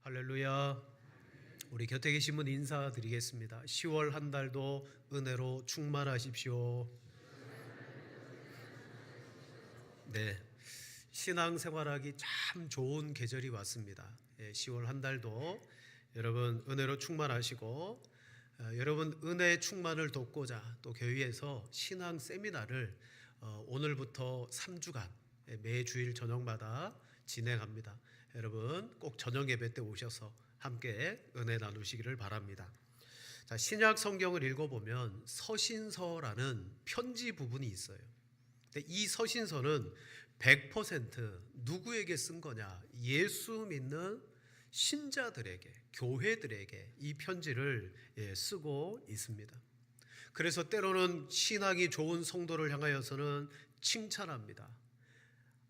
할렐루야. 우리 곁에 계신 분 인사드리겠습니다. 10월 한 달도 은혜로 충만하십시오. 네, 신앙생활하기 참 좋은 계절이 왔습니다. 10월 한 달도 여러분 은혜로 충만하시고, 여러분 은혜 충만을 돕고자 또 교회에서 신앙 세미나를 오늘부터 3주간 매주일 저녁마다 진행합니다. 여러분 꼭 저녁 예배 때 오셔서 함께 은혜 나누시기를 바랍니다. 자, 신약 성경을 읽어보면 서신서라는 편지 부분이 있어요. 근데 이 서신서는 100% 누구에게 쓴 거냐? 예수 믿는 신자들에게, 교회들에게 이 편지를 쓰고 있습니다. 그래서 때로는 신앙이 좋은 성도를 향하여서는 칭찬합니다.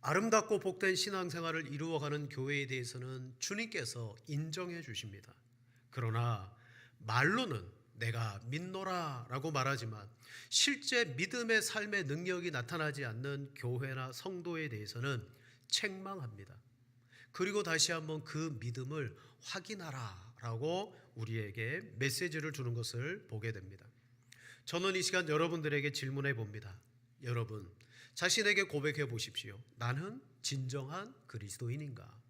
아름답고 복된 신앙생활을 이루어가는 교회에 대해서는 주님께서 인정해 주십니다. 그러나 말로는 내가 믿노라 라고 말하지만 실제 믿음의 삶의 능력이 나타나지 않는 교회나 성도에 대해서는 책망합니다. 그리고 다시 한번 그 믿음을 확인하라 라고 우리에게 메시지를 주는 것을 보게 됩니다. 저는 이 시간 여러분들에게 질문해 봅니다. 여러분 자신에게 고백해 보십시오. 나는 진정한 그리스도인인가?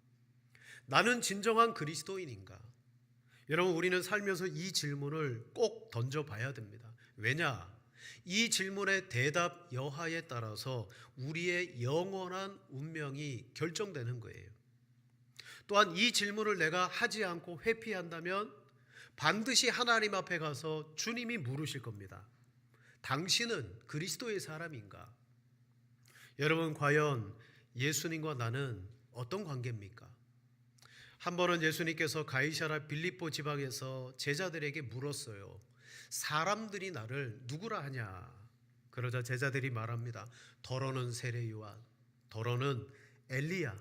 나는 진정한 그리스도인인가? 여러분 우리는 살면서 이 질문을 꼭 던져봐야 됩니다. 왜냐? 이 질문의 대답 여하에 따라서 우리의 영원한 운명이 결정되는 거예요. 또한 이 질문을 내가 하지 않고 회피한다면 반드시 하나님 앞에 가서 주님이 물으실 겁니다. 당신은 그리스도의 사람인가? 여러분 과연 예수님과 나는 어떤 관계입니까? 한 번은 예수님께서 가이사랴 빌립보 지방에서 제자들에게 물었어요. 사람들이 나를 누구라 하냐? 그러자 제자들이 말합니다. 더러는 세례 요한, 더러는 엘리야,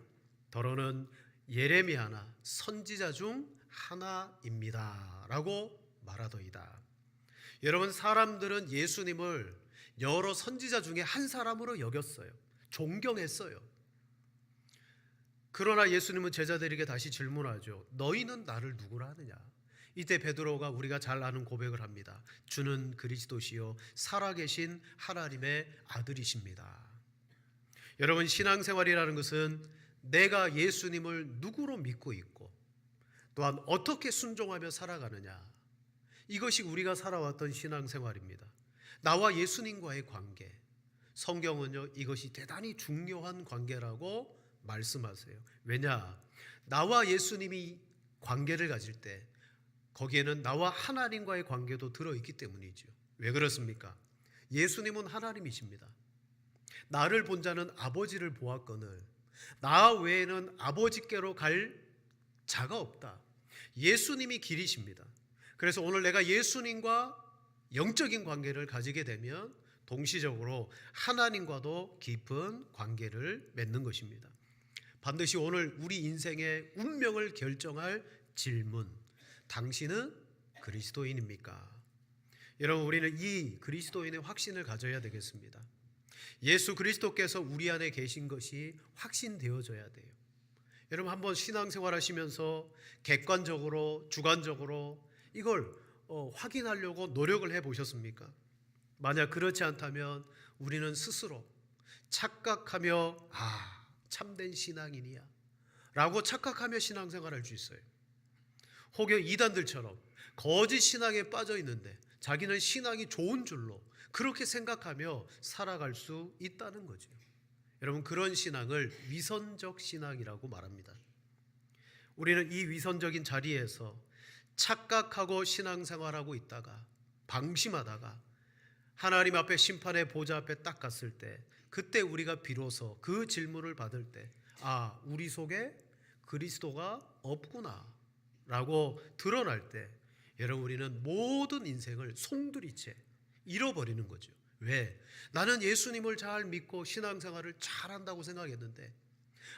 더러는 예레미야나 선지자 중 하나입니다 라고 말하더이다. 여러분 사람들은 예수님을 여러 선지자 중에 한 사람으로 여겼어요. 존경했어요. 그러나 예수님은 제자들에게 다시 질문하죠. 너희는 나를 누구라 하느냐? 이때 베드로가 우리가 잘 아는 고백을 합니다. 주는 그리스도시요 살아계신 하나님의 아들이십니다. 여러분 신앙생활이라는 것은 내가 예수님을 누구로 믿고 있고 또한 어떻게 순종하며 살아가느냐, 이것이 우리가 살아왔던 신앙생활입니다. 나와 예수님과의 관계, 성경은요 이것이 대단히 중요한 관계라고 말씀하세요. 왜냐? 나와 예수님이 관계를 가질 때 거기에는 나와 하나님과의 관계도 들어있기 때문이죠. 왜 그렇습니까? 예수님은 하나님이십니다. 나를 본 자는 아버지를 보았거늘 나 외에는 아버지께로 갈 자가 없다. 예수님이 길이십니다. 그래서 오늘 내가 예수님과 영적인 관계를 가지게 되면 동시적으로 하나님과도 깊은 관계를 맺는 것입니다. 반드시 오늘 우리 인생의 운명을 결정할 질문, 당신은 그리스도인입니까? 여러분 우리는 이 그리스도인의 확신을 가져야 되겠습니다. 예수 그리스도께서 우리 안에 계신 것이 확신되어져야 돼요. 여러분 한번 신앙생활 하시면서 객관적으로 주관적으로 이걸 확인하려고 노력을 해보셨습니까? 만약 그렇지 않다면 우리는 스스로 착각하며 참된 신앙인이야 라고 착각하며 신앙생활을 할 수 있어요. 혹여 이단들처럼 거짓 신앙에 빠져 있는데 자기는 신앙이 좋은 줄로 그렇게 생각하며 살아갈 수 있다는 거죠. 여러분 그런 신앙을 위선적 신앙이라고 말합니다. 우리는 이 위선적인 자리에서 착각하고 신앙생활하고 있다가 방심하다가 하나님 앞에 심판의 보좌 앞에 딱 갔을 때 그때 우리가 비로소 그 질문을 받을 때 우리 속에 그리스도가 없구나 라고 드러날 때 여러분 우리는 모든 인생을 송두리째 잃어버리는 거죠. 왜? 나는 예수님을 잘 믿고 신앙생활을 잘한다고 생각했는데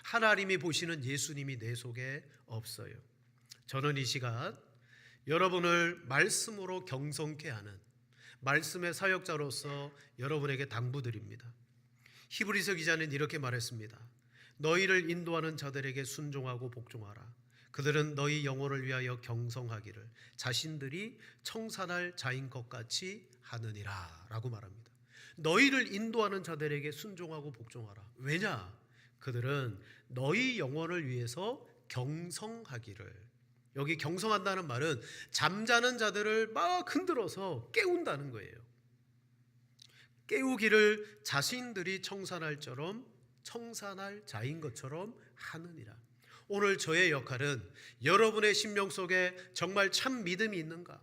하나님이 보시는 예수님이 내 속에 없어요. 저는 이 시간 여러분을 말씀으로 경성케 하는 말씀의 사역자로서 여러분에게 당부드립니다. 히브리서 기자는 이렇게 말했습니다. 너희를 인도하는 자들에게 순종하고 복종하라. 그들은 너희 영혼을 위하여 경성하기를 자신들이 청산할 자인 것 같이 하느니라 라고 말합니다. 너희를 인도하는 자들에게 순종하고 복종하라. 왜냐? 그들은 너희 영혼을 위해서 경성하기를. 여기 경성한다는 말은 잠자는 자들을 막 흔들어서 깨운다는 거예요. 깨우기를 자신들이 청산할 자인 것처럼 하느니라. 오늘 저의 역할은 여러분의 심령 속에 정말 참 믿음이 있는가?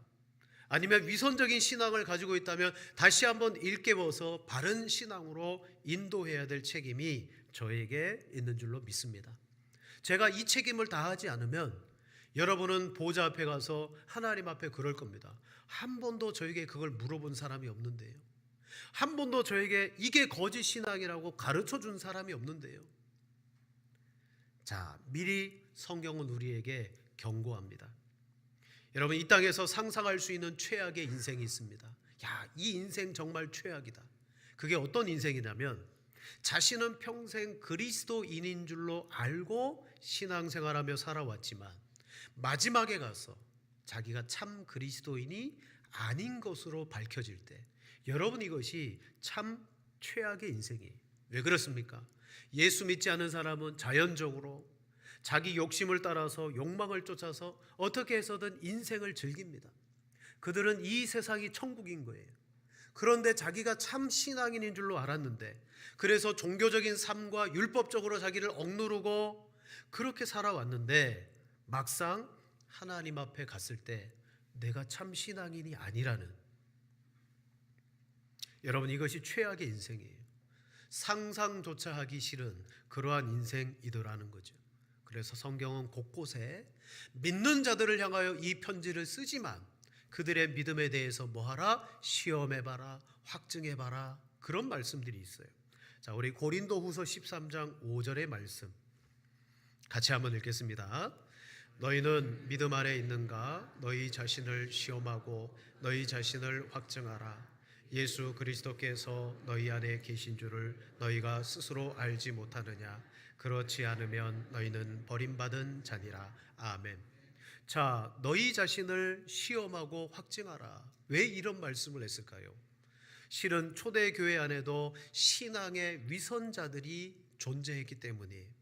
아니면 위선적인 신앙을 가지고 있다면 다시 한번 일깨워서 바른 신앙으로 인도해야 될 책임이 저에게 있는 줄로 믿습니다. 제가 이 책임을 다하지 않으면 여러분은 보좌 앞에 가서 하나님 앞에 그럴 겁니다. 한 번도 저에게 그걸 물어본 사람이 없는데요. 한 번도 저에게 이게 거짓 신앙이라고 가르쳐 준 사람이 없는데요. 자, 미리 성경은 우리에게 경고합니다. 여러분, 이 땅에서 상상할 수 있는 최악의 인생이 있습니다. 야, 이 인생 정말 최악이다. 그게 어떤 인생이냐면 자신은 평생 그리스도인인 줄로 알고 신앙생활하며 살아왔지만 마지막에 가서 자기가 참 그리스도인이 아닌 것으로 밝혀질 때, 여러분, 이것이 참 최악의 인생이에요. 왜 그렇습니까? 예수 믿지 않은 사람은 자연적으로 자기 욕심을 따라서 욕망을 쫓아서 어떻게 해서든 인생을 즐깁니다. 그들은 이 세상이 천국인 거예요. 그런데 자기가 참 신앙인인 줄로 알았는데, 그래서 종교적인 삶과 율법적으로 자기를 억누르고 그렇게 살아왔는데 막상 하나님 앞에 갔을 때 내가 참 신앙인이 아니라는, 여러분, 이것이 최악의 인생이에요. 상상조차 하기 싫은 그러한 인생이더라는 거죠. 그래서 성경은 곳곳에 믿는 자들을 향하여 이 편지를 쓰지만 그들의 믿음에 대해서 뭐하라? 시험해봐라, 확증해봐라, 그런 말씀들이 있어요. 자, 우리 고린도후서 13장 5절의 말씀 같이 한번 읽겠습니다. 너희는 믿음 아래 있는가? 너희 자신을 시험하고 너희 자신을 확증하라. 예수 그리스도께서 너희 안에 계신 줄을 너희가 스스로 알지 못하느냐? 그렇지 않으면 너희는 버림받은 자니라. 아멘. 자, 너희 자신을 시험하고 확증하라. 왜 이런 말씀을 했을까요? 실은 초대교회 안에도 신앙의 위선자들이 존재했기 때문이에요.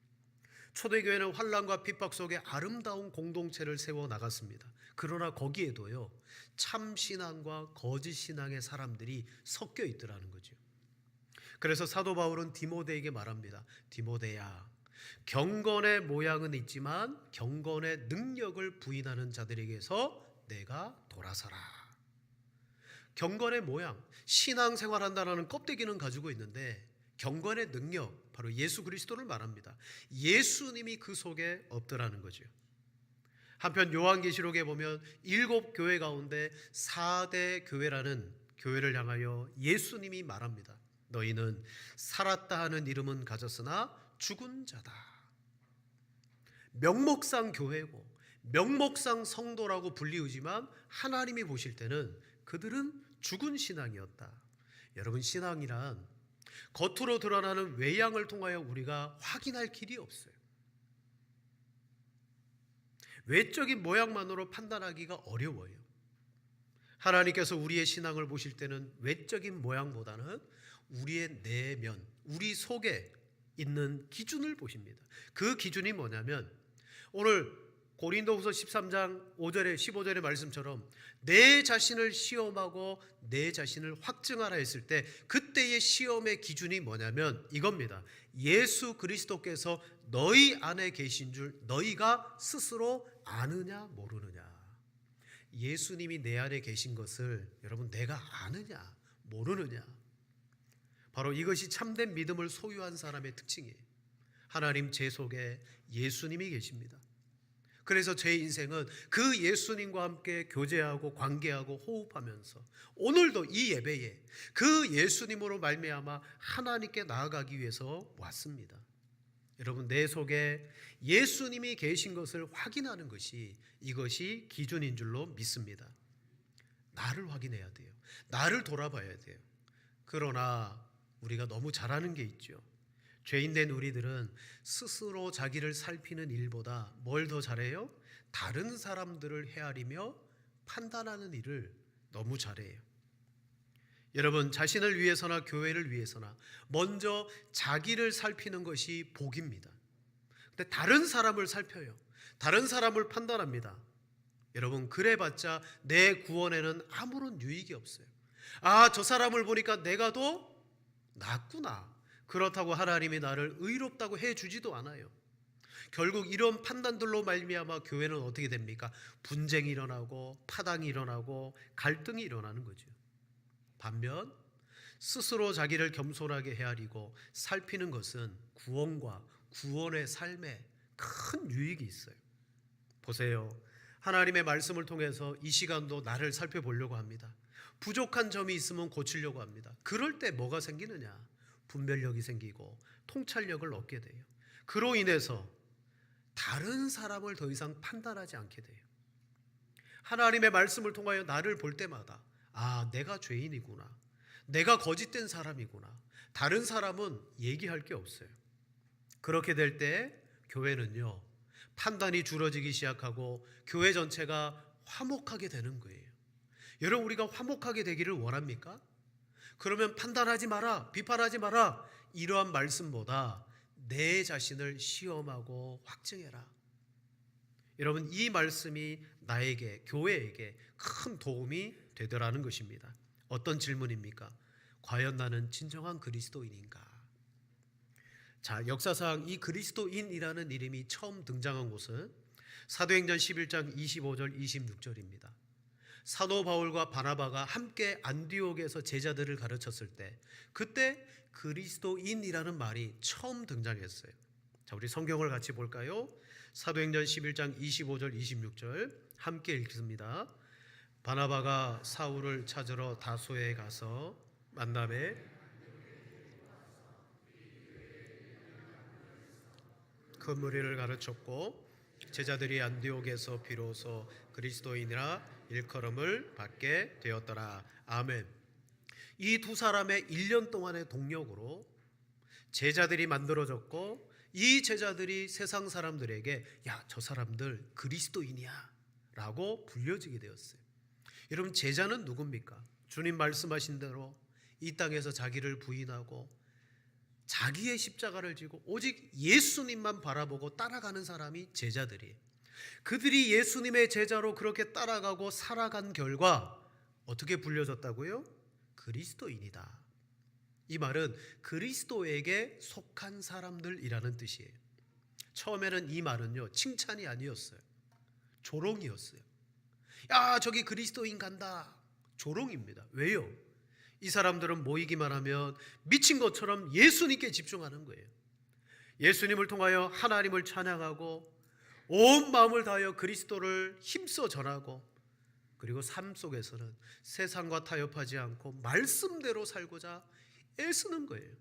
초대교회는 환난과 핍박 속에 아름다운 공동체를 세워 나갔습니다. 그러나 거기에도요, 참 신앙과 거짓 신앙의 사람들이 섞여 있더라는 거죠. 그래서 사도 바울은 디모데에게 말합니다. 디모데야, 경건의 모양은 있지만 경건의 능력을 부인하는 자들에게서 내가 돌아서라. 경건의 모양, 신앙생활한다는 껍데기는 가지고 있는데 경건의 능력, 바로 예수 그리스도를 말합니다. 예수님이 그 속에 없더라는 거죠. 한편 요한계시록에 보면 7교회 가운데 4대 교회라는 교회를 향하여 예수님이 말합니다. 너희는 살았다 하는 이름은 가졌으나 죽은 자다. 명목상 교회고 명목상 성도라고 불리우지만 하나님이 보실 때는 그들은 죽은 신앙이었다. 여러분, 신앙이란 겉으로 드러나는 외양을 통하여 우리가 확인할 길이 없어요. 외적인 모양만으로 판단하기가 어려워요. 하나님께서 우리의 신앙을 보실 때는 외적인 모양보다는 우리의 내면, 우리 속에 있는 기준을 보십니다. 그 기준이 뭐냐면 오늘 고린도후서 13장 5절에 15절의 말씀처럼 내 자신을 시험하고 내 자신을 확증하라 했을 때 그때의 시험의 기준이 뭐냐면 이겁니다. 예수 그리스도께서 너희 안에 계신 줄 너희가 스스로 아느냐 모르느냐. 예수님이 내 안에 계신 것을 여러분 내가 아느냐 모르느냐. 바로 이것이 참된 믿음을 소유한 사람의 특징이에요. 하나님 제 속에 예수님이 계십니다. 그래서 제 인생은 그 예수님과 함께 교제하고 관계하고 호흡하면서 오늘도 이 예배에 그 예수님으로 말미암아 하나님께 나아가기 위해서 왔습니다. 여러분, 내 속에 예수님이 계신 것을 확인하는 것이 이것이 기준인 줄로 믿습니다. 나를 확인해야 돼요. 나를 돌아봐야 돼요. 그러나 우리가 너무 잘하는 게 있죠. 죄인된 우리들은 스스로 자기를 살피는 일보다 뭘 더 잘해요? 다른 사람들을 헤아리며 판단하는 일을 너무 잘해요. 여러분, 자신을 위해서나 교회를 위해서나 먼저 자기를 살피는 것이 복입니다. 근데 다른 사람을 살펴요. 다른 사람을 판단합니다. 여러분, 그래봤자 내 구원에는 아무런 유익이 없어요. 아, 저 사람을 보니까 내가 더 낫구나. 그렇다고 하나님이 나를 의롭다고 해주지도 않아요. 결국 이런 판단들로 말미암아 교회는 어떻게 됩니까? 분쟁이 일어나고 파당이 일어나고 갈등이 일어나는 거죠. 반면 스스로 자기를 겸손하게 헤아리고 살피는 것은 구원과 구원의 삶에 큰 유익이 있어요. 보세요. 하나님의 말씀을 통해서 이 시간도 나를 살펴보려고 합니다. 부족한 점이 있으면 고치려고 합니다. 그럴 때 뭐가 생기느냐? 분별력이 생기고 통찰력을 얻게 돼요. 그로 인해서 다른 사람을 더 이상 판단하지 않게 돼요. 하나님의 말씀을 통하여 나를 볼 때마다 아, 내가 죄인이구나. 내가 거짓된 사람이구나. 다른 사람은 얘기할 게 없어요. 그렇게 될 때 교회는요, 판단이 줄어지기 시작하고 교회 전체가 화목하게 되는 거예요. 여러분, 우리가 화목하게 되기를 원합니까? 그러면 판단하지 마라, 비판하지 마라, 이러한 말씀보다 내 자신을 시험하고 확증해라. 여러분, 이 말씀이 나에게, 교회에게 큰 도움이 되더라는 것입니다. 어떤 질문입니까? 과연 나는 진정한 그리스도인인가? 자, 역사상 이 그리스도인이라는 이름이 처음 등장한 곳은 사도행전 11장 25절 26절입니다. 사도 바울과 바나바가 함께 안디옥에서 제자들을 가르쳤을 때 그때 그리스도인이라는 말이 처음 등장했어요. 자, 우리 성경을 같이 볼까요? 사도행전 11장 25절 26절 함께 읽습니다. 바나바가 사울을 찾으러 다소에 가서 만남에 그 무리를 가르쳤고 제자들이 안디옥에서 비로소 그리스도인이라 일컬음을 받게 되었더라. 아멘. 이 두 사람의 1년 동안의 동력으로 제자들이 만들어졌고 이 제자들이 세상 사람들에게 야, 저 사람들 그리스도인이야 라고 불려지게 되었어요. 여러분, 제자는 누굽니까? 주님 말씀하신 대로 이 땅에서 자기를 부인하고 자기의 십자가를 지고 오직 예수님만 바라보고 따라가는 사람이 제자들이에요. 그들이 예수님의 제자로 그렇게 따라가고 살아간 결과 어떻게 불려졌다고요? 그리스도인이다. 이 말은 그리스도에게 속한 사람들이라는 뜻이에요. 처음에는 이 말은요, 칭찬이 아니었어요. 조롱이었어요. 야, 저기 그리스도인 간다. 조롱입니다. 왜요? 이 사람들은 모이기만 하면 미친 것처럼 예수님께 집중하는 거예요. 예수님을 통하여 하나님을 찬양하고 온 마음을 다하여 그리스도를 힘써 전하고 그리고 삶 속에서는 세상과 타협하지 않고 말씀대로 살고자 애쓰는 거예요.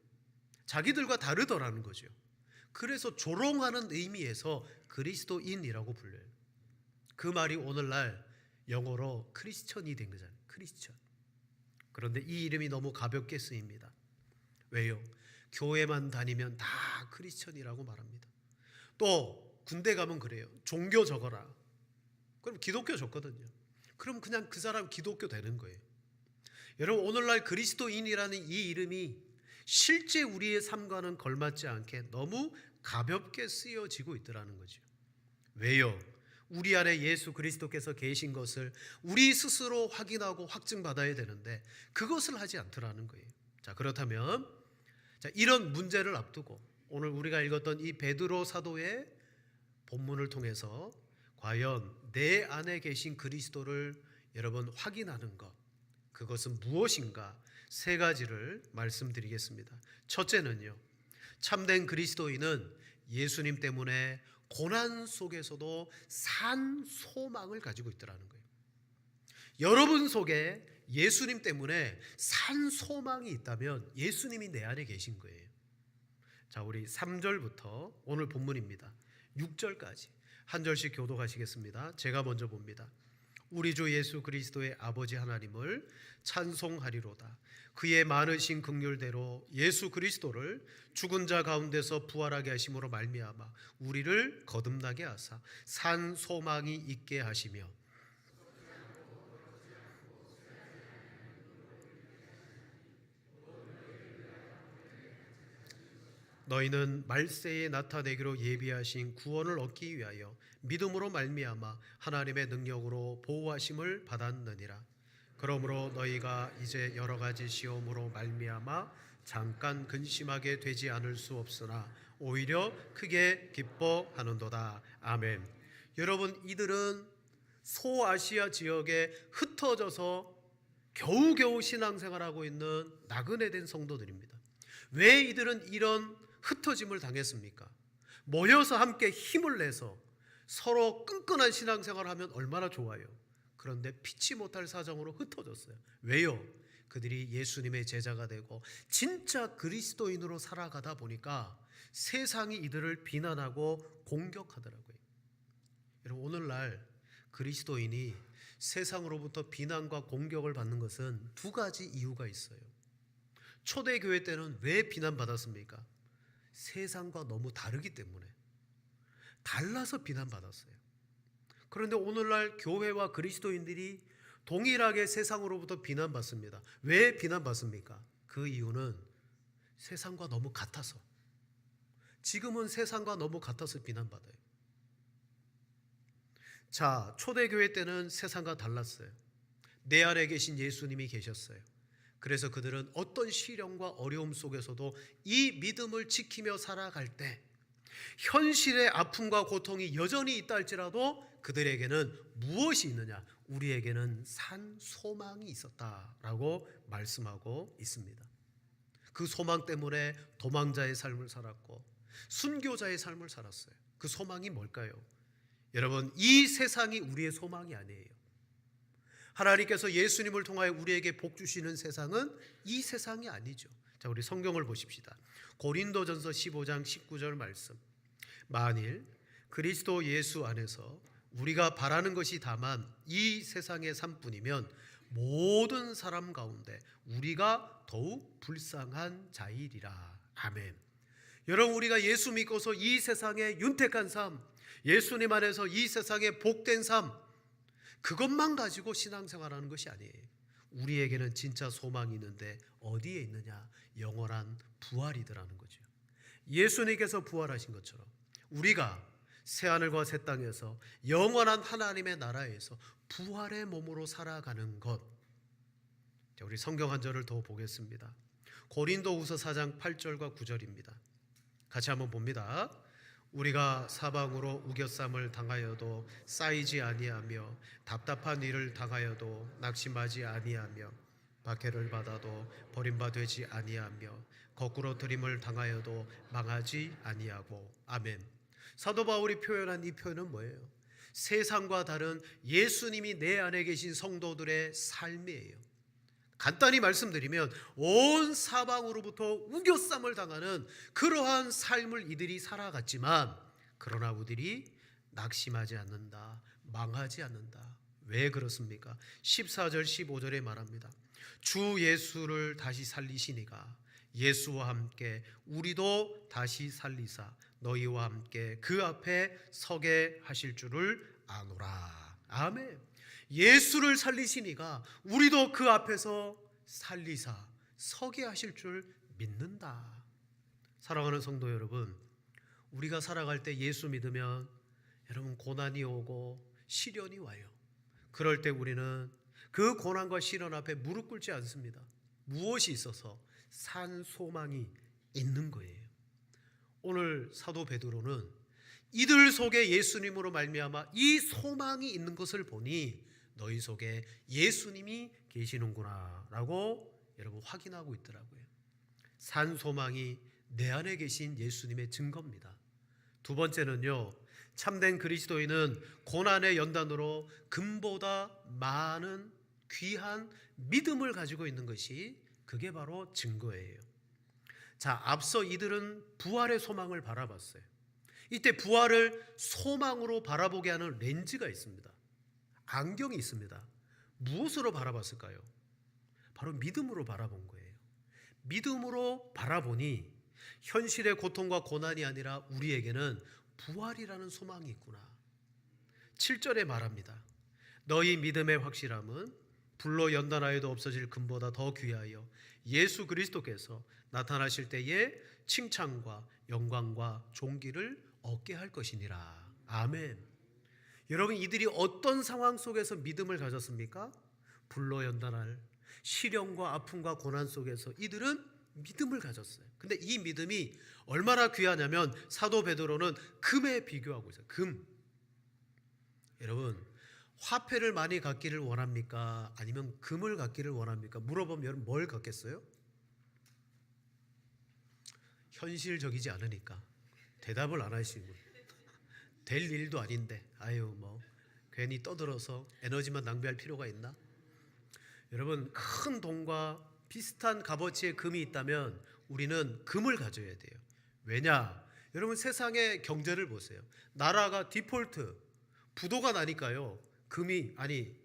자기들과 다르더라는 거죠. 그래서 조롱하는 의미에서 그리스도인이라고 불려요. 그 말이 오늘날 영어로 크리스천이 된 거잖아요. 크리스천. 그런데 이 이름이 너무 가볍게 쓰입니다. 왜요? 교회만 다니면 다 크리스천이라고 말합니다. 또 군대 가면 그래요. 종교 적어라. 그럼 기독교 적거든요. 그럼 그냥 그 사람 기독교 되는 거예요. 여러분, 오늘날 그리스도인이라는 이 이름이 실제 우리의 삶과는 걸맞지 않게 너무 가볍게 쓰여지고 있더라는 거죠. 왜요? 우리 안에 예수 그리스도께서 계신 것을 우리 스스로 확인하고 확증받아야 되는데 그것을 하지 않더라는 거예요. 자, 그렇다면 이런 문제를 앞두고 오늘 우리가 읽었던 이 베드로 사도의 본문을 통해서 과연 내 안에 계신 그리스도를 여러분 확인하는 것, 그것은 무엇인가 세 가지를 말씀드리겠습니다. 첫째는요, 참된 그리스도인은 예수님 때문에 고난 속에서도 산 소망을 가지고 있더라는 거예요. 여러분 속에 예수님 때문에 산 소망이 있다면 예수님이 내 안에 계신 거예요. 자, 우리 3절부터 오늘 본문입니다. 6절까지 한 절씩 교독하시겠습니다. 제가 먼저 봅니다. 우리 주 예수 그리스도의 아버지 하나님을 찬송하리로다. 그의 많으신 긍휼대로 예수 그리스도를 죽은 자 가운데서 부활하게 하심으로 말미암아 우리를 거듭나게 하사 산 소망이 있게 하시며 너희는 말세에 나타내기로 예비하신 구원을 얻기 위하여 믿음으로 말미암아 하나님의 능력으로 보호하심을 받았느니라. 그러므로 너희가 이제 여러 가지 시험으로 말미암아 잠깐 근심하게 되지 않을 수 없으나 오히려 크게 기뻐하는도다. 아멘. 여러분, 이들은 소아시아 지역에 흩어져서 겨우겨우 신앙생활하고 있는 나그네 된 성도들입니다. 왜 이들은 이런 흩어짐을 당했습니까? 모여서 함께 힘을 내서 서로 끈끈한 신앙생활을 하면 얼마나 좋아요. 그런데 피치 못할 사정으로 흩어졌어요. 왜요? 그들이 예수님의 제자가 되고 진짜 그리스도인으로 살아가다 보니까 세상이 이들을 비난하고 공격하더라고요. 여러분, 오늘날 그리스도인이 세상으로부터 비난과 공격을 받는 것은 두 가지 이유가 있어요. 초대교회 때는 왜 비난받았습니까? 세상과 너무 다르기 때문에 달라서 비난받았어요. 그런데 오늘날 교회와 그리스도인들이 동일하게 세상으로부터 비난받습니다. 왜 비난받습니까? 그 이유는 세상과 너무 같아서. 지금은 세상과 너무 같아서 비난받아요. 자, 초대교회 때는 세상과 달랐어요. 내 안에 계신 예수님이 계셨어요. 그래서 그들은 어떤 시련과 어려움 속에서도 이 믿음을 지키며 살아갈 때 현실의 아픔과 고통이 여전히 있다 할지라도 그들에게는 무엇이 있느냐? 우리에게는 산 소망이 있었다라고 말씀하고 있습니다. 그 소망 때문에 도망자의 삶을 살았고 순교자의 삶을 살았어요. 그 소망이 뭘까요? 여러분, 이 세상이 우리의 소망이 아니에요. 하나님께서 예수님을 통하여 우리에게 복 주시는 세상은 이 세상이 아니죠. 자, 우리 성경을 보십시다. 고린도전서 15장 19절 말씀. 만일 그리스도 예수 안에서 우리가 바라는 것이 다만 이 세상의 삶뿐이면 모든 사람 가운데 우리가 더욱 불쌍한 자이리라. 아멘. 여러분, 우리가 예수 믿고서 이 세상의 윤택한 삶, 예수님 안에서 이 세상의 복된 삶, 그것만 가지고 신앙생활하는 것이 아니에요. 우리에게는 진짜 소망이 있는데 어디에 있느냐? 영원한 부활이더라는 거죠. 예수님께서 부활하신 것처럼 우리가 새하늘과 새 땅에서 영원한 하나님의 나라에서 부활의 몸으로 살아가는 것. 자, 우리 성경 한 절을 더 보겠습니다. 고린도후서 4장 8절과 9절입니다. 같이 한번 봅니다. 우리가 사방으로 우겨쌈을 당하여도 쌓이지 아니하며 답답한 일을 당하여도 낙심하지 아니하며 박해를 받아도 버림받지 아니하며 거꾸로 들임을 당하여도 망하지 아니하고. 아멘. 사도 바울이 표현한 이 표현은 뭐예요? 세상과 다른 예수님이 내 안에 계신 성도들의 삶이에요. 간단히 말씀드리면 온 사방으로부터 우겨쌈을 당하는 그러한 삶을 이들이 살아갔지만 그러나 우리들이 낙심하지 않는다, 망하지 않는다. 왜 그렇습니까? 14절 15절에 말합니다. 주 예수를 다시 살리시니가 예수와 함께 우리도 다시 살리사 너희와 함께 그 앞에 서게 하실 줄을 아노라. 아멘. 예수를 살리시니가 우리도 그 앞에서 살리사 서게 하실 줄 믿는다. 사랑하는 성도 여러분, 우리가 살아갈 때 예수 믿으면 여러분 고난이 오고 시련이 와요. 그럴 때 우리는 그 고난과 시련 앞에 무릎 꿇지 않습니다. 무엇이 있어서? 산 소망이 있는 거예요. 오늘 사도 베드로는 이들 속에 예수님으로 말미암아 이 소망이 있는 것을 보니 너희 속에 예수님이 계시는구나 라고 여러분 확인하고 있더라고요. 산 소망이 내 안에 계신 예수님의 증거입니다. 두 번째는요, 참된 그리스도인은 고난의 연단으로 금보다 많은 귀한 믿음을 가지고 있는 것이 그게 바로 증거예요. 자, 앞서 이들은 부활의 소망을 바라봤어요. 이때 부활을 소망으로 바라보게 하는 렌즈가 있습니다. 안경이 있습니다. 무엇으로 바라봤을까요? 바로 믿음으로 바라본 거예요. 믿음으로 바라보니 현실의 고통과 고난이 아니라 우리에게는 부활이라는 소망이 있구나. 7절에 말합니다. 너희 믿음의 확실함은 불로 연단하여도 없어질 금보다 더 귀하여 예수 그리스도께서 나타나실 때에 칭찬과 영광과 존귀를 얻게 할 것이니라. 아멘. 여러분, 이들이 어떤 상황 속에서 믿음을 가졌습니까? 불로 연단할 시련과 아픔과 고난 속에서 이들은 믿음을 가졌어요. 근데 이 믿음이 얼마나 귀하냐면 사도 베드로는 금에 비교하고 있어요. 금. 여러분, 화폐를 많이 갖기를 원합니까? 아니면 금을 갖기를 원합니까? 물어보면 여러분 뭘 갖겠어요? 현실적이지 않으니까 대답을 안 하시는 거예요. 될 일도 아닌데 아유 뭐 괜히 떠들어서 에너지만 낭비할 필요가 있나? 여러분, 큰 돈과 비슷한 값어치의 금이 있다면 우리는 금을 가져야 돼요. 왜냐? 여러분, 세상의 경제를 보세요. 나라가 디폴트, 부도가 나니까요,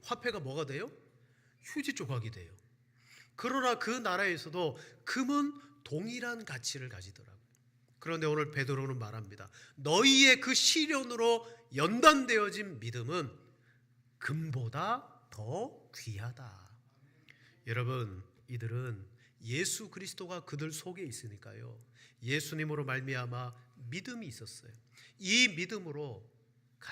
화폐가 뭐가 돼요? 휴지 조각이 돼요. 그러나 그 나라에서도 금은 동일한 가치를 가지더라고요. 그런데 오늘 베드로는 말합니다. 너희의 그 시련으로 연단되어진 믿음은 금보다 더 귀하다. 여러분, 이들은 예수 그리스도가 그들 속에 있으니까요, 예수님으로 말미암아 믿음이 있었어요. 이 믿음으로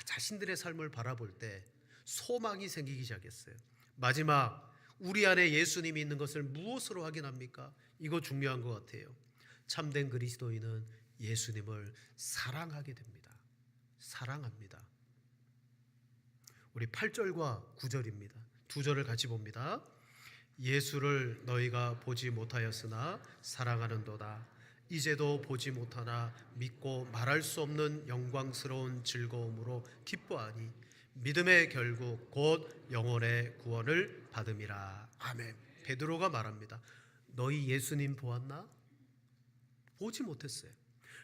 자신들의 삶을 바라볼 때 소망이 생기기 시작했어요. 마지막, 우리 안에 예수님이 있는 것을 무엇으로 확인합니까? 이거 중요한 것 같아요. 참된 그리스도인은 예수님을 사랑하게 됩니다. 사랑합니다. 우리 8절과 9절입니다. 두 절을 같이 봅니다. 예수를 너희가 보지 못하였으나 사랑하는도다. 이제도 보지 못하나 믿고 말할 수 없는 영광스러운 즐거움으로 기뻐하니 믿음의 결국 곧 영혼의 구원을 받음이라. 아멘. 베드로가 말합니다. 너희 예수님 보았나? 보지 못했어요.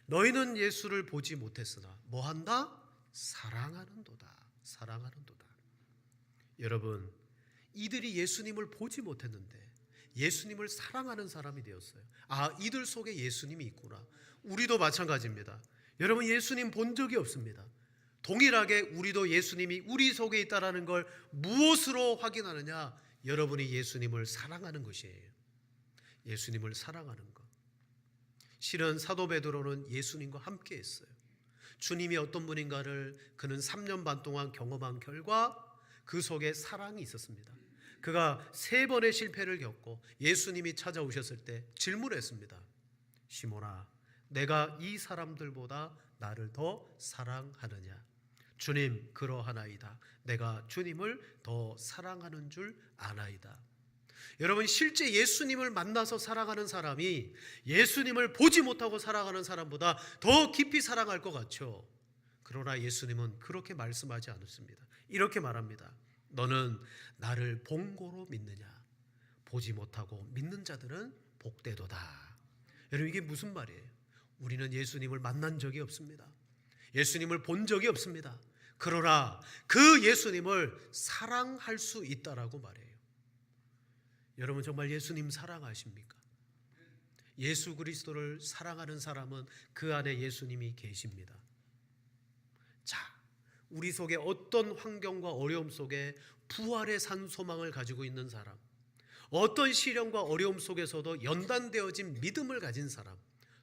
너희는 예수를 보지 못했으나 뭐한다? 사랑하는도다. 사랑하는도다. 여러분, 이들이 예수님을 보지 못했는데 예수님을 사랑하는 사람이 되었어요. 아, 이들 속에 예수님이 있구나. 우리도 마찬가지입니다. 여러분, 예수님 본 적이 없습니다. 동일하게 우리도 예수님이 우리 속에 있다는 걸 무엇으로 확인하느냐? 여러분이 예수님을 사랑하는 것이에요. 예수님을 사랑하는 것. 실은 사도 베드로는 예수님과 함께 했어요. 주님이 어떤 분인가를 그는 3년 반 동안 경험한 결과 그 속에 사랑이 있었습니다. 그가 3번의 실패를 겪고 예수님이 찾아오셨을 때 질문했습니다. 시몬아, 내가 이 사람들보다 나를 더 사랑하느냐? 주님, 그러하나이다. 내가 주님을 더 사랑하는 줄 아나이다. 여러분, 실제 예수님을 만나서 사랑하는 사람이 예수님을 보지 못하고 살아가는 사람보다 더 깊이 사랑할 것 같죠. 그러나 예수님은 그렇게 말씀하지 않습니다. 이렇게 말합니다. 너는 나를 본고로 믿느냐? 보지 못하고 믿는 자들은 복되도다. 여러분, 이게 무슨 말이에요? 우리는 예수님을 만난 적이 없습니다. 예수님을 본 적이 없습니다. 그러나 그 예수님을 사랑할 수 있다라고 말해요. 여러분, 정말 예수님 사랑하십니까? 예수 그리스도를 사랑하는 사람은 그 안에 예수님이 계십니다. 자, 우리 속에 어떤 환경과 어려움 속에 부활의 산 소망을 가지고 있는 사람, 어떤 시련과 어려움 속에서도 연단되어진 믿음을 가진 사람,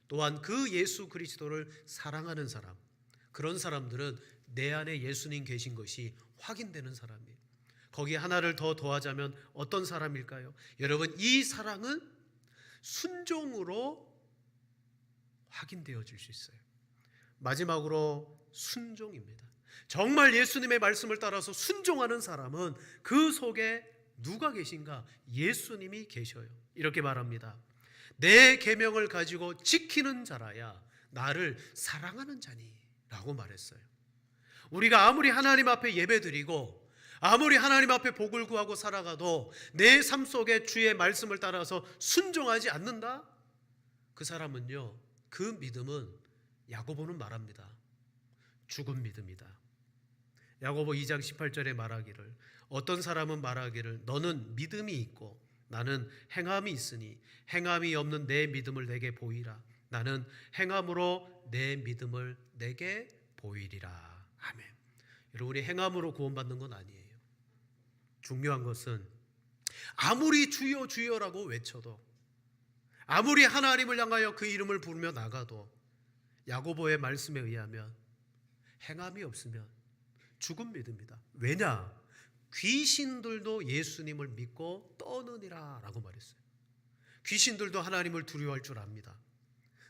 또한 그 예수 그리스도를 사랑하는 사람, 그런 사람들은 내 안에 예수님 계신 것이 확인되는 사람이에요. 거기에 하나를 더 더하자면 어떤 사람일까요? 여러분, 이 사랑은 순종으로 확인되어질 수 있어요. 마지막으로 순종입니다. 정말 예수님의 말씀을 따라서 순종하는 사람은 그 속에 누가 계신가? 예수님이 계셔요. 이렇게 말합니다. 내 계명을 가지고 지키는 자라야 나를 사랑하는 자니 라고 말했어요. 우리가 아무리 하나님 앞에 예배드리고 아무리 하나님 앞에 복을 구하고 살아가도 내 삶 속에 주의 말씀을 따라서 순종하지 않는다? 그 사람은요, 그 믿음은 야고보는 말합니다. 죽은 믿음이다. 야고보 2장 18절에 말하기를, 어떤 사람은 말하기를 너는 믿음이 있고 나는 행함이 있으니 행함이 없는 내 믿음을 내게 보이라. 나는 행함으로 내 믿음을 내게 보이리라. 아멘. 여러분이 행함으로 구원받는 건 아니에요. 중요한 것은 아무리 주여 주여라고 외쳐도, 아무리 하나님을 향하여 그 이름을 부르며 나가도 야고보의 말씀에 의하면 행함이 없으면 죽은 믿음이다. 왜냐? 귀신들도 예수님을 믿고 떠느니라 라고 말했어요. 귀신들도 하나님을 두려워할 줄 압니다.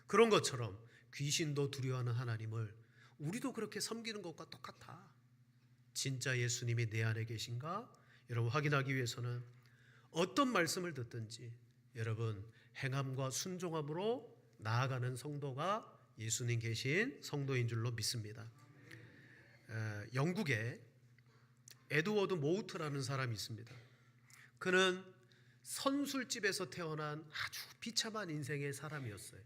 그런 것처럼 귀신도 두려워하는 하나님을 우리도 그렇게 섬기는 것과 똑같아. 진짜 예수님이 내 안에 계신가? 여러분 확인하기 위해서는 어떤 말씀을 듣든지 여러분 행함과 순종함으로 나아가는 성도가 예수님 계신 성도인 줄로 믿습니다. 영국에 에드워드 모우트라는 사람이 있습니다. 그는 선술집에서 태어난 아주 비참한 인생의 사람이었어요.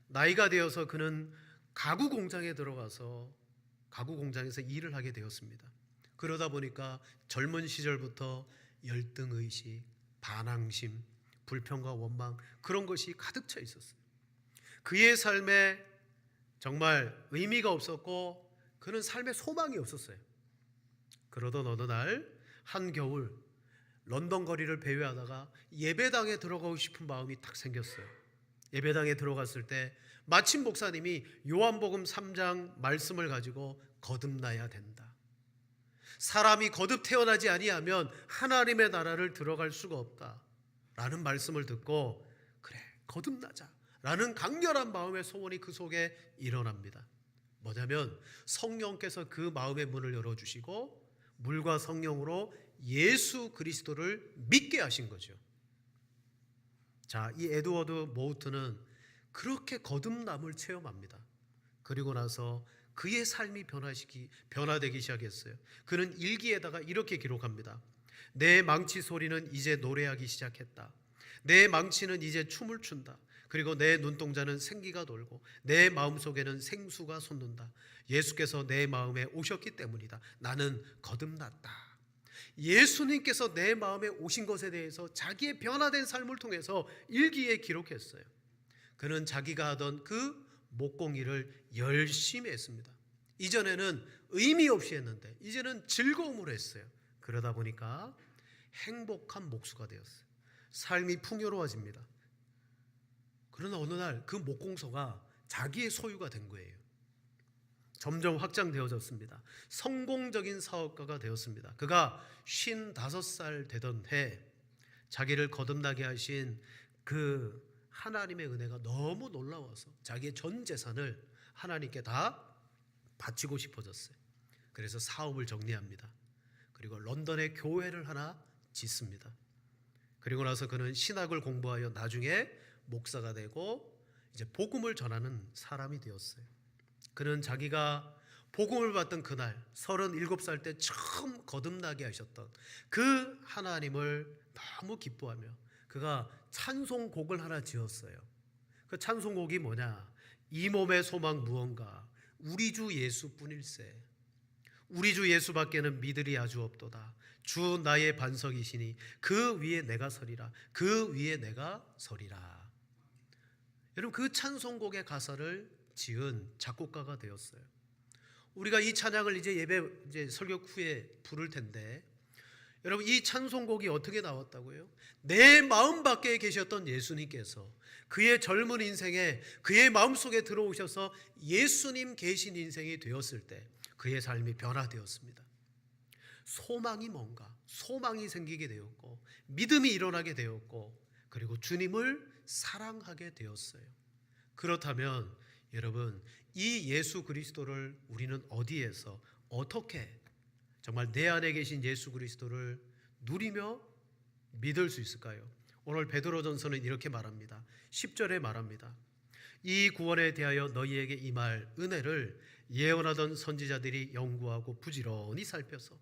나이가 되어서 그는 가구 공장에 들어가서 가구 공장에서 일을 하게 되었습니다. 그러다 보니까 젊은 시절부터 열등의식, 반항심, 불평과 원망, 그런 것이 가득 차 있었어요. 그의 삶에 정말 의미가 없었고 그는 삶에 소망이 없었어요. 그러던 어느 날 한겨울 런던 거리를 배회하다가 예배당에 들어가고 싶은 마음이 딱 생겼어요. 예배당에 들어갔을 때 마침 목사님이 요한복음 3장 말씀을 가지고 거듭나야 된다. 사람이 거듭 태어나지 아니하면 하나님의 나라를 들어갈 수가 없다 라는 말씀을 듣고, 그래 거듭나자 라는 강렬한 마음의 소원이 그 속에 일어납니다. 뭐냐면 성령께서 그 마음의 문을 열어주시고 물과 성령으로 예수 그리스도를 믿게 하신 거죠. 자, 이 에드워드 모우트는 그렇게 거듭남을 체험합니다. 그리고 나서 그의 삶이 변화되기 시작했어요. 그는 일기에다가 이렇게 기록합니다. 내 망치 소리는 이제 노래하기 시작했다. 내 망치는 이제 춤을 춘다. 그리고 내 눈동자는 생기가 돌고 내 마음속에는 생수가 솟는다. 예수께서 내 마음에 오셨기 때문이다. 나는 거듭났다. 예수님께서 내 마음에 오신 것에 대해서 자기의 변화된 삶을 통해서 일기에 기록했어요. 그는 자기가 하던 그 목공일을 열심히 했습니다. 이전에는 의미 없이 했는데 이제는 즐거움으로 했어요. 그러다 보니까 행복한 목수가 되었어요. 삶이 풍요로워집니다. 그러나 어느 날 그 목공소가 자기의 소유가 된 거예요. 점점 확장되어졌습니다. 성공적인 사업가가 되었습니다. 그가 55살 되던 해 자기를 거듭나게 하신 그 하나님의 은혜가 너무 놀라워서 자기의 전 재산을 하나님께 다 바치고 싶어졌어요. 그래서 사업을 정리합니다. 그리고 런던에 교회를 하나 짓습니다. 그리고 나서 그는 신학을 공부하여 나중에 목사가 되고 이제 복음을 전하는 사람이 되었어요. 그는 자기가 복음을 받던 그날 37살 때 처음 거듭나게 하셨던 그 하나님을 너무 기뻐하며 그가 찬송곡을 하나 지었어요. 그 찬송곡이 뭐냐? 이 몸의 소망 무언가 우리 주 예수뿐일세. 우리 주 예수밖에는 믿으리 아주 없도다. 주 나의 반석이시니 그 위에 내가 서리라. 그 위에 내가 서리라. 여러분 그 찬송곡의 가사를 지은 작곡가가 되었어요. 우리가 이 찬양을 이제 설교 후에 부를 텐데 여러분 이 찬송곡이 어떻게 나왔다고요? 내 마음 밖에 계셨던 예수님께서 그의 젊은 인생에 그의 마음속에 들어오셔서 예수님 계신 인생이 되었을 때 그의 삶이 변화되었습니다. 소망이 뭔가? 소망이 생기게 되었고 믿음이 일어나게 되었고 그리고 주님을 사랑하게 되었어요. 그렇다면 여러분 이 예수 그리스도를 우리는 어디에서 어떻게 정말 내 안에 계신 예수 그리스도를 누리며 믿을 수 있을까요? 오늘 베드로전서는 이렇게 말합니다. 10절에 말합니다. 이 구원에 대하여 너희에게 임할 은혜를 예언하던 선지자들이 연구하고 부지런히 살펴서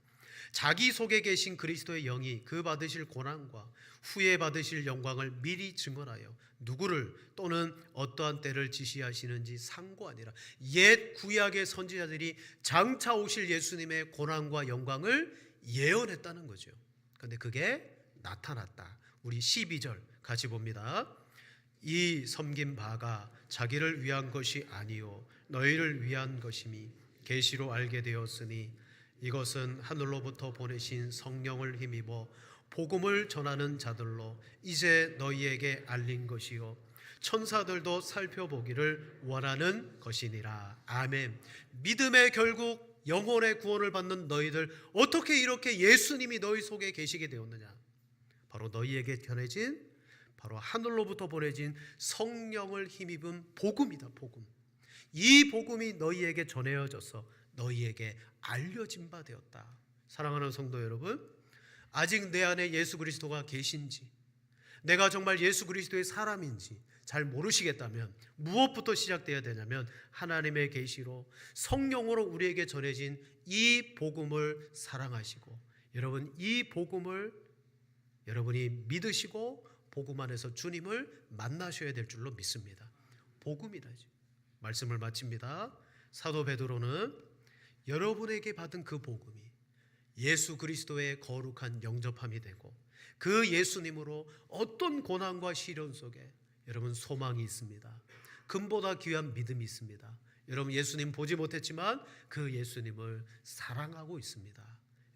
자기 속에 계신 그리스도의 영이 그 받으실 고난과 후에 받으실 영광을 미리 증언하여 누구를 또는 어떠한 때를 지시하시는지 상고하니라. 옛 구약의 선지자들이 장차 오실 예수님의 고난과 영광을 예언했다는 거죠. 그런데 그게 나타났다. 우리 12절 같이 봅니다. 이 섬긴 바가 자기를 위한 것이 아니요 너희를 위한 것임이 계시로 알게 되었으니 이것은 하늘로부터 보내신 성령을 힘입어 복음을 전하는 자들로 이제 너희에게 알린 것이요 천사들도 살펴보기를 원하는 것이니라. 아멘. 믿음의 결국 영혼의 구원을 받는 너희들, 어떻게 이렇게 예수님이 너희 속에 계시게 되었느냐? 바로 너희에게 전해진, 바로 하늘로부터 보내진 성령을 힘입은 복음이다. 복음. 이 복음이 너희에게 전해져서 너희에게 알려진 바 되었다. 사랑하는 성도 여러분, 아직 내 안에 예수 그리스도가 계신지, 내가 정말 예수 그리스도의 사람인지 잘 모르시겠다면 무엇부터 시작되어야 되냐면 하나님의 계시로 성령으로 우리에게 전해진 이 복음을 사랑하시고, 여러분 이 복음을 여러분이 믿으시고 복음 안에서 주님을 만나셔야 될 줄로 믿습니다. 복음이다. 말씀을 마칩니다. 사도 베드로는 여러분에게 받은 그 복음이 예수 그리스도의 거룩한 영접함이 되고 그 예수님으로 어떤 고난과 시련 속에 여러분 소망이 있습니다. 금보다 귀한 믿음이 있습니다. 여러분 예수님 보지 못했지만 그 예수님을 사랑하고 있습니다.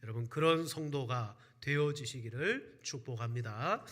여러분 그런 성도가 되어지시기를 축복합니다.